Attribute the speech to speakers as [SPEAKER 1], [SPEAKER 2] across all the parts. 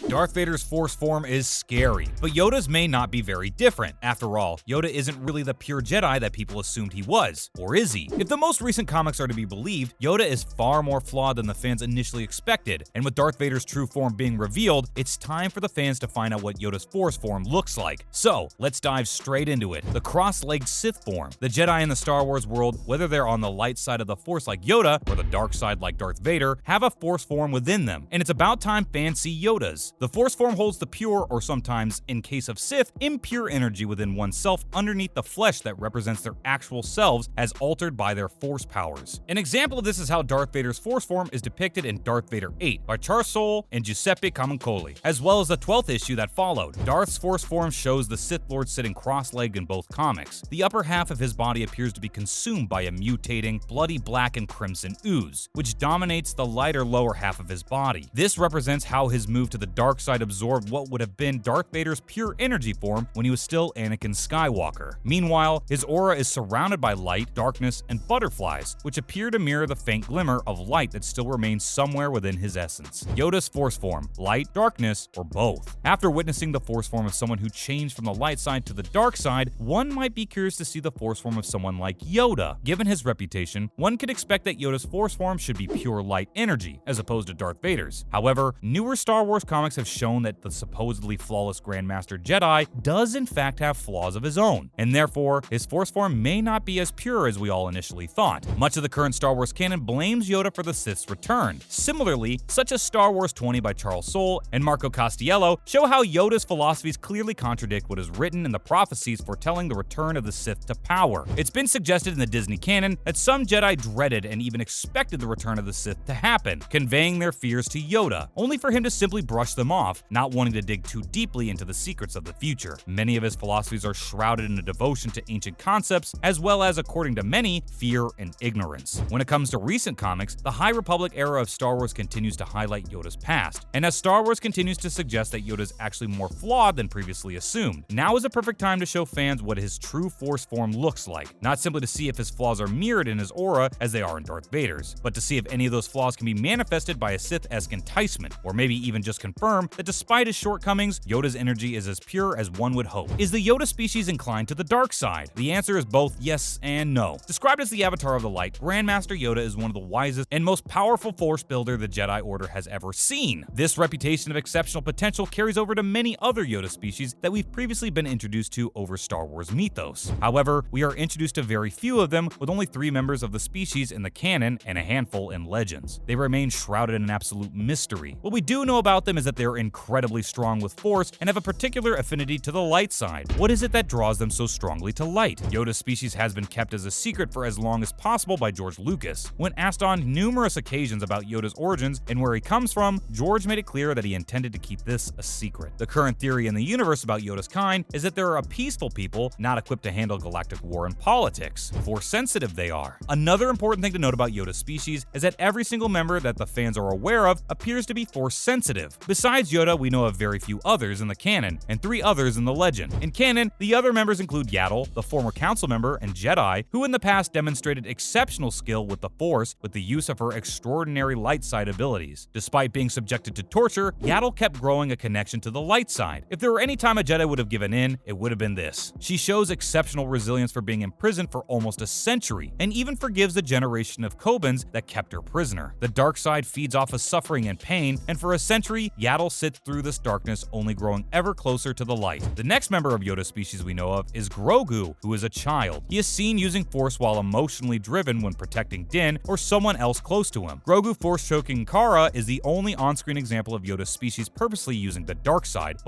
[SPEAKER 1] Darth Vader's Force form is scary, but Yoda's may not be very different. After all, Yoda isn't really the pure Jedi that people assumed he was, or is he? If the most recent comics are to be believed, Yoda is far more flawed than the fans initially expected, and with Darth Vader's true form being revealed, it's time for the fans to find out what Yoda's Force form looks like. So, let's dive straight into it. The cross-legged Sith form. The Jedi in the Star Wars world, whether they're on the light side of the Force like Yoda, or the dark side like Darth Vader, have a Force form within them, and it's about time fans see Yoda's. The Force form holds the pure, or sometimes, in case of Sith, impure energy within oneself underneath the flesh that represents their actual selves as altered by their Force powers. An example of this is how Darth Vader's Force form is depicted in Darth Vader 8 by Charles Soule and Giuseppe Camuncoli, as well as the 12th issue that followed. Darth's Force form shows the Sith Lord sitting cross-legged in both comics. The upper half of his body appears to be consumed by a mutating, bloody black and crimson ooze, which dominates the lighter lower half of his body. This represents how his move to the dark side absorbed what would have been Darth Vader's pure energy form when he was still Anakin Skywalker. Meanwhile, his aura is surrounded by light, darkness, and butterflies, which appear to mirror the faint glimmer of light that still remains somewhere within his essence. Yoda's Force form, light, darkness, or both. After witnessing the Force form of someone who changed from the light side to the dark side, one might be curious to see the Force form of someone like Yoda. Given his reputation, one could expect that Yoda's Force form should be pure light energy, as opposed to Darth Vader's. However, newer Star Wars comics have shown that the supposedly flawless Grandmaster Jedi does in fact have flaws of his own, and therefore, his Force form may not be as pure as we all initially thought. Much of the current Star Wars canon blames Yoda for the Sith's return. Similarly, such as Star Wars 20 by Charles Soule and Marco Castiello show how Yoda's philosophies clearly contradict what is written in the prophecies foretelling the return of the Sith to power. It's been suggested in the Disney canon that some Jedi dreaded and even expected the return of the Sith to happen, conveying their fears to Yoda, only for him to simply brush them off, not wanting to dig too deeply into the secrets of the future. Many of his philosophies are shrouded in a devotion to ancient concepts, as well as, according to many, fear and ignorance. When it comes to recent comics, the High Republic era of Star Wars continues to highlight Yoda's past, and as Star Wars continues to suggest that Yoda is actually more flawed than previously assumed, now is a perfect time to show fans what his true Force form looks like, not simply to see if his flaws are mirrored in his aura as they are in Darth Vader's, but to see if any of those flaws can be manifested by a Sith-esque enticement, or maybe even just confirm that despite his shortcomings, Yoda's energy is as pure as one would hope. Is the Yoda species inclined to the dark side? The answer is both yes and no. Described as the avatar of the light, Grandmaster Yoda is one of the wisest and most powerful Force builder the Jedi Order has ever seen. This reputation of exceptional potential carries over to many other Yoda species that we've previously been introduced to over Star Wars mythos. However, we are introduced to very few of them, with only 3 members of the species in the canon and a handful in Legends. They remain shrouded in an absolute mystery. What we do know about them is that they're incredibly strong with Force and have a particular affinity to the light side. What is it that draws them so strongly to light? Yoda's species has been kept as a secret for as long as possible by George Lucas. When asked on numerous occasions about Yoda's origins and where he comes from, George made it clear that he intended to keep this a secret. The current theory in the universe about Yoda's kind is that they're a peaceful people, not equipped to handle galactic war and politics. Force sensitive they are. Another important thing to note about Yoda's species is that every single member that the fans are aware of appears to be Force sensitive. Besides Yoda, we know of very few others in the canon, and 3 others in the legend. In canon, the other members include Yaddle, the former council member and Jedi, who in the past demonstrated exceptional skill with the Force with the use of her extraordinary light side abilities. Despite being subjected to torture, Yaddle kept growing a connection to the light side. If there were any time a Jedi would have given in, it would have been this. She shows exceptional resilience for being imprisoned for almost a century, and even forgives the generation of Kobans that kept her prisoner. The dark side feeds off of suffering and pain, and for a century, Yaddle sits through this darkness, only growing ever closer to the light. The next member of Yoda's species we know of is Grogu, who is a child. He is seen using Force while emotionally driven when protecting Din or someone else close to him. Grogu Force choking Kara is the only on-screen example of Yoda's species purposely using the dark side,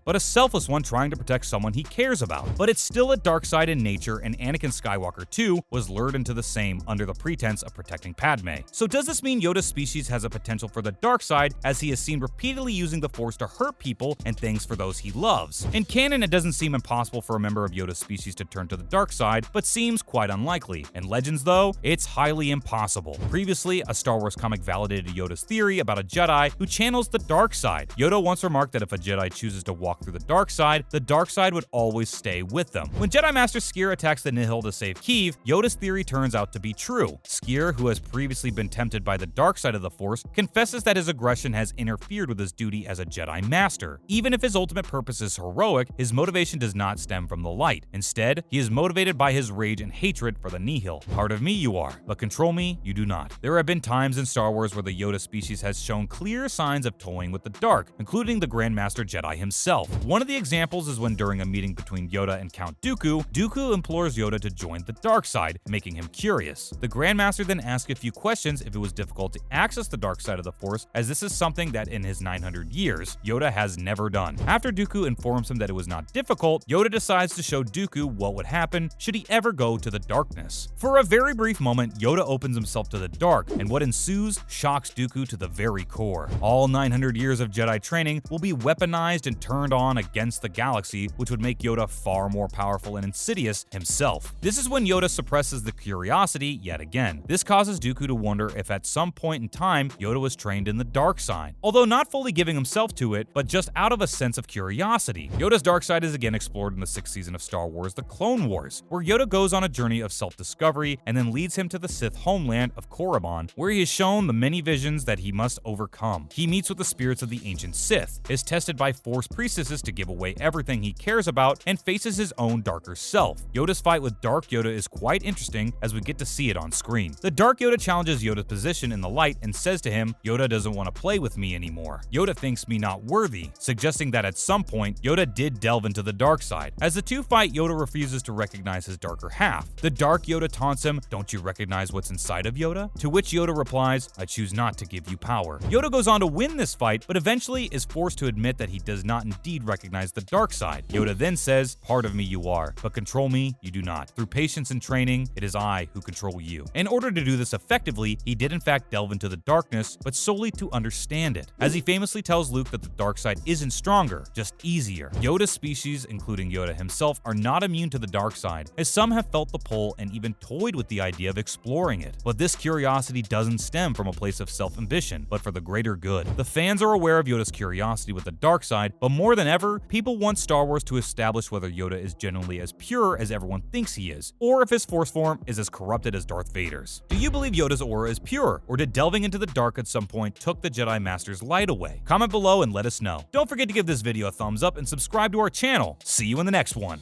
[SPEAKER 1] but a selfless one trying to protect someone he cares about. But it's still a dark side in nature, and Anakin Skywalker too was lured into the same under the pretense of protecting Padme. So does this mean Yoda's species has a potential for the dark side, as he is seen repeatedly using the Force to hurt people and things for those he loves? In canon, it doesn't seem impossible for a member of Yoda's species to turn to the dark side, but seems quite unlikely. In Legends though, it's highly impossible. Previously, a Star Wars comic validated Yoda's theory about a Jedi who channels the dark side. Yoda once remarked that if a Jedi chooses to walk through the dark side would always stay with them. When Jedi Master Skier attacks the Nihil to save Kiev, Yoda's theory turns out to be true. Skier, who has previously been tempted by the dark side of the Force, confesses that his aggression has interfered with his duty as a Jedi Master. Even if his ultimate purpose is heroic, his motivation does not stem from the light. Instead, he is motivated by his rage and hatred for the Nihil. Part of me you are, but control me you do not. There have been times in Star Wars where the Yoda species has shown clear signs of toying with the dark, including the Grand Master Jedi himself. One of the examples is when during a meeting between Yoda and Count Dooku, Dooku implores Yoda to join the dark side, making him curious. The Grand Master then asks a few questions if it was difficult to access the dark side of the Force, as this is something that in his 900 years, Yoda has never done. After Dooku informs him that it was not difficult, Yoda decides to show Dooku what would happen should he ever go to the darkness. For a very brief moment, Yoda opens himself to the dark, and what ensues shocks Dooku to the very core. All 900 years of Jedi training will be weaponized and turned on against the galaxy, which would make Yoda far more powerful and insidious himself. This is when Yoda suppresses the curiosity yet again. This causes Dooku to wonder if at some point in time Yoda was trained in the dark side, although not fully giving himself to it, but just out of a sense of curiosity. Yoda's dark side is again explored in the 6th season of Star Wars, The Clone Wars, where Yoda goes on a journey of self-discovery and then leads him to the Sith homeland of Korriban, where he is shown the many visions that he must overcome. He meets with the spirits of the ancient Sith, is tested by Force priestesses to give away everything he cares about, and faces his own darker self. Yoda's fight with Dark Yoda is quite interesting as we get to see it on screen. The Dark Yoda challenges Yoda's position in the light and says to him, Yoda doesn't want to play with me anymore. Yoda thinks me not worthy, suggesting that at some point, Yoda did delve into the dark side. As the two fight, Yoda refuses to recognize his darker half. The Dark Yoda taunts him, don't you recognize what's inside of Yoda? To which Yoda replies, I choose not to give you power. Yoda goes on to win this fight, but eventually is forced to admit that he does not indeed recognize the dark side. Yoda then says, part of me you are, but control me you do not. Through patience and training, it is I who control you. In order to do this effectively, he did in fact delve into the darkness, but solely to understand it. As he famously tells Luke that the dark side isn't stronger, just easier. Yoda's species, including Yoda himself, are not immune to the dark side, as some have felt the pull and even toyed with the idea of exploring it. But this curiosity doesn't stem from a place of self-ambition, but for the greater good. The fans are aware of Yoda's curiosity with the dark side, but more than ever, people want Star Wars to establish whether Yoda is genuinely as pure as everyone thinks he is, or if his Force form is as corrupted as Darth Vader's. Do you believe Yoda's aura is pure, or did delving into the dark at some point took the Jedi Master's light away? Comment below and let us know. Don't forget to give this video a thumbs up and subscribe to our channel. See you in the next one.